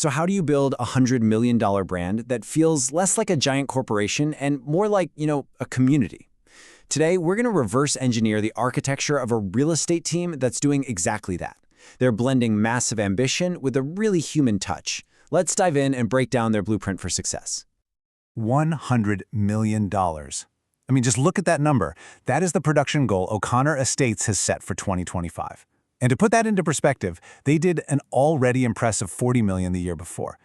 So how do you build a $100 million brand that feels less like a giant corporation and more like, a community? Today, we're going to reverse engineer the architecture of a real estate team that's doing exactly that. They're blending massive ambition with a really human touch. Let's dive in and break down their blueprint for success. $100 million. I mean, just look at that number. That is the production goal O'Connor Estates has set for 2025. And to put that into perspective, they did an already impressive $40 million the year before.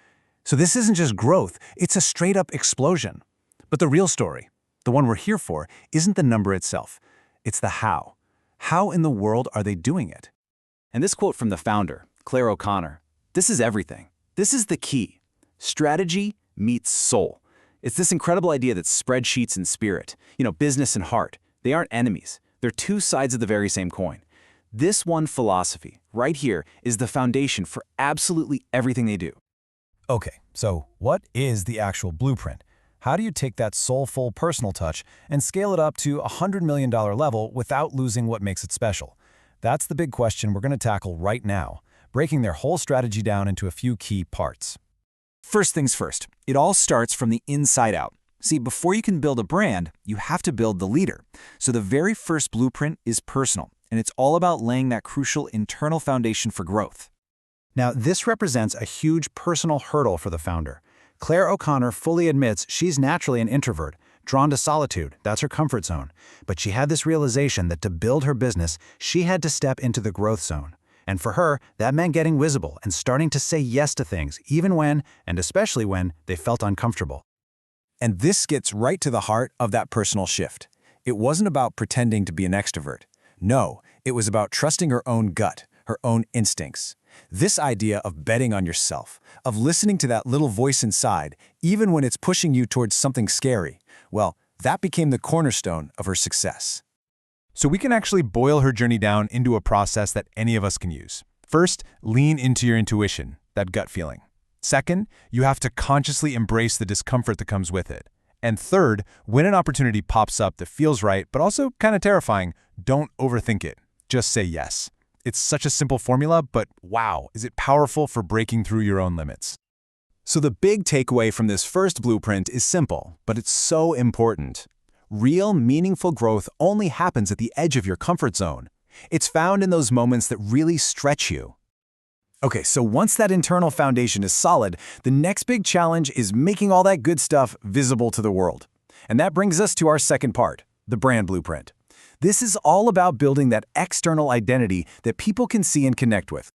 So this isn't just growth, it's a straight-up explosion. But the real story, the one we're here for, isn't the number itself. It's the how. How in the world are they doing it? And this quote from the founder, Claire O'Connor, this is everything. This is the key. Strategy meets soul. It's this incredible idea that spreadsheets and spirit, business and heart, they aren't enemies. They're two sides of the very same coin. This one philosophy, right here, is the foundation for absolutely everything they do. Okay, so what is the actual blueprint? How do you take that soulful personal touch and scale it up to a $100 million level without losing what makes it special? That's the big question we're going to tackle right now, breaking their whole strategy down into a few key parts. First things first, it all starts from the inside out. See, before you can build a brand, you have to build the leader. So the very first blueprint is personal, and it's all about laying that crucial internal foundation for growth. Now, this represents a huge personal hurdle for the founder. Claire O'Connor fully admits she's naturally an introvert, drawn to solitude, that's her comfort zone. But she had this realization that to build her business, she had to step into the growth zone. And for her, that meant getting visible and starting to say yes to things, even when, and especially when, they felt uncomfortable. And this gets right to the heart of that personal shift. It wasn't about pretending to be an extrovert. No, it was about trusting her own gut, her own instincts. This idea of betting on yourself, of listening to that little voice inside, even when it's pushing you towards something scary, well, that became the cornerstone of her success. So we can actually boil her journey down into a process that any of us can use. First, lean into your intuition, that gut feeling. Second, you have to consciously embrace the discomfort that comes with it. And third, when an opportunity pops up that feels right, but also kind of terrifying, don't overthink it. Just say yes. It's such a simple formula, but wow, is it powerful for breaking through your own limits. So the big takeaway from this first blueprint is simple, but it's so important. Real, meaningful growth only happens at the edge of your comfort zone. It's found in those moments that really stretch you. Okay, so once that internal foundation is solid, the next big challenge is making all that good stuff visible to the world. And that brings us to our second part, the brand blueprint. This is all about building that external identity that people can see and connect with.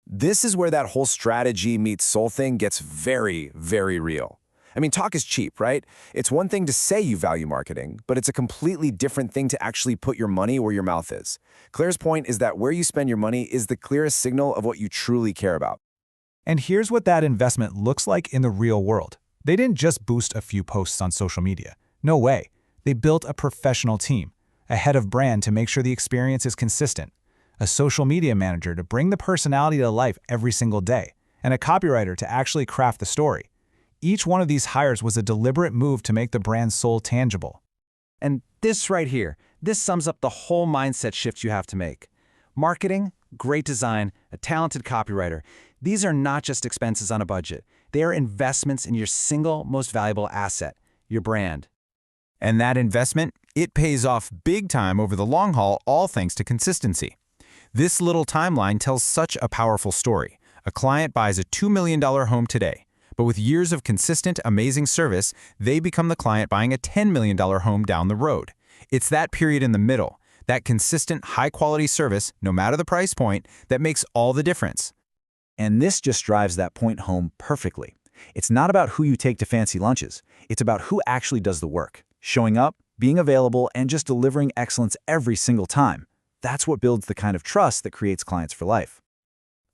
This is where that whole strategy meets soul thing gets very, very real. I mean, talk is cheap, right? It's one thing to say you value marketing, but it's a completely different thing to actually put your money where your mouth is. Claire's point is that where you spend your money is the clearest signal of what you truly care about. And here's what that investment looks like in the real world. They didn't just boost a few posts on social media. No way. They built a professional team, a head of brand to make sure the experience is consistent, a social media manager to bring the personality to life every single day, and a copywriter to actually craft the story. Each one of these hires was a deliberate move to make the brand's soul tangible. And this right here, this sums up the whole mindset shift you have to make. Marketing, great design, a talented copywriter, these are not just expenses on a budget. They are investments in your single most valuable asset, your brand. And that investment, it pays off big time over the long haul, all thanks to consistency. This little timeline tells such a powerful story. A client buys a $2 million home today, but with years of consistent, amazing service, they become the client buying a $10 million home down the road. It's that period in the middle, that consistent, high-quality service, no matter the price point, that makes all the difference. And this just drives that point home perfectly. It's not about who you take to fancy lunches. It's about who actually does the work, showing up, being available, and just delivering excellence every single time. That's what builds the kind of trust that creates clients for life.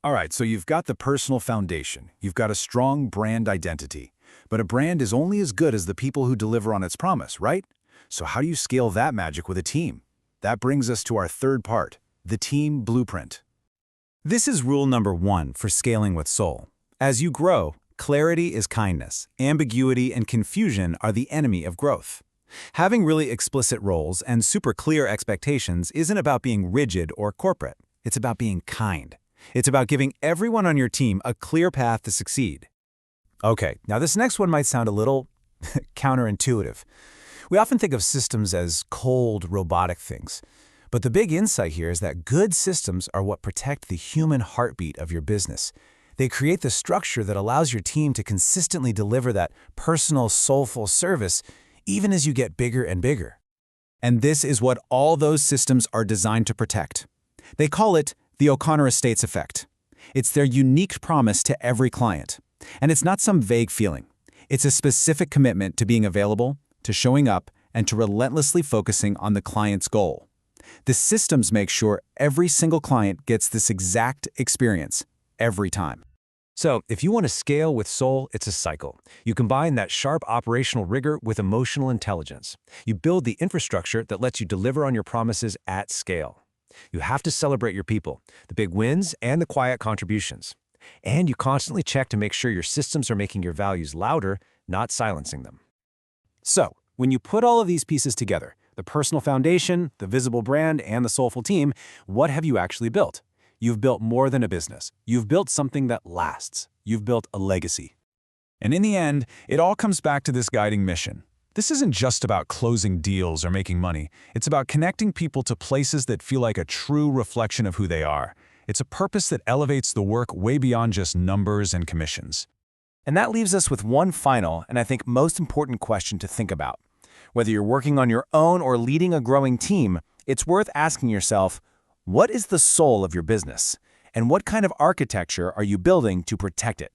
All right, so you've got the personal foundation. You've got a strong brand identity. But a brand is only as good as the people who deliver on its promise, right? So how do you scale that magic with a team? That brings us to our third part, the team blueprint. This is rule number 1 for scaling with soul. As you grow, clarity is kindness. Ambiguity and confusion are the enemy of growth. Having really explicit roles and super clear expectations isn't about being rigid or corporate. It's about being kind. It's about giving everyone on your team a clear path to succeed. Okay, now this next one might sound a little counterintuitive. We often think of systems as cold, robotic things. But the big insight here is that good systems are what protect the human heartbeat of your business. They create the structure that allows your team to consistently deliver that personal, soulful service, even as you get bigger and bigger. And this is what all those systems are designed to protect. They call it the O'Connor Estates effect. It's their unique promise to every client. And it's not some vague feeling. It's a specific commitment to being available, to showing up, and to relentlessly focusing on the client's goal. The systems make sure every single client gets this exact experience every time. So, if you want to scale with soul, it's a cycle. You combine that sharp operational rigor with emotional intelligence. You build the infrastructure that lets you deliver on your promises at scale. You have to celebrate your people, the big wins and the quiet contributions. And you constantly check to make sure your systems are making your values louder, not silencing them. So, when you put all of these pieces together, the personal foundation, the visible brand, and the soulful team, what have you actually built? You've built more than a business. You've built something that lasts. You've built a legacy. And in the end, it all comes back to this guiding mission. This isn't just about closing deals or making money. It's about connecting people to places that feel like a true reflection of who they are. It's a purpose that elevates the work way beyond just numbers and commissions. And that leaves us with one final, and I think most important question to think about. Whether you're working on your own or leading a growing team, it's worth asking yourself, what is the soul of your business? And what kind of architecture are you building to protect it?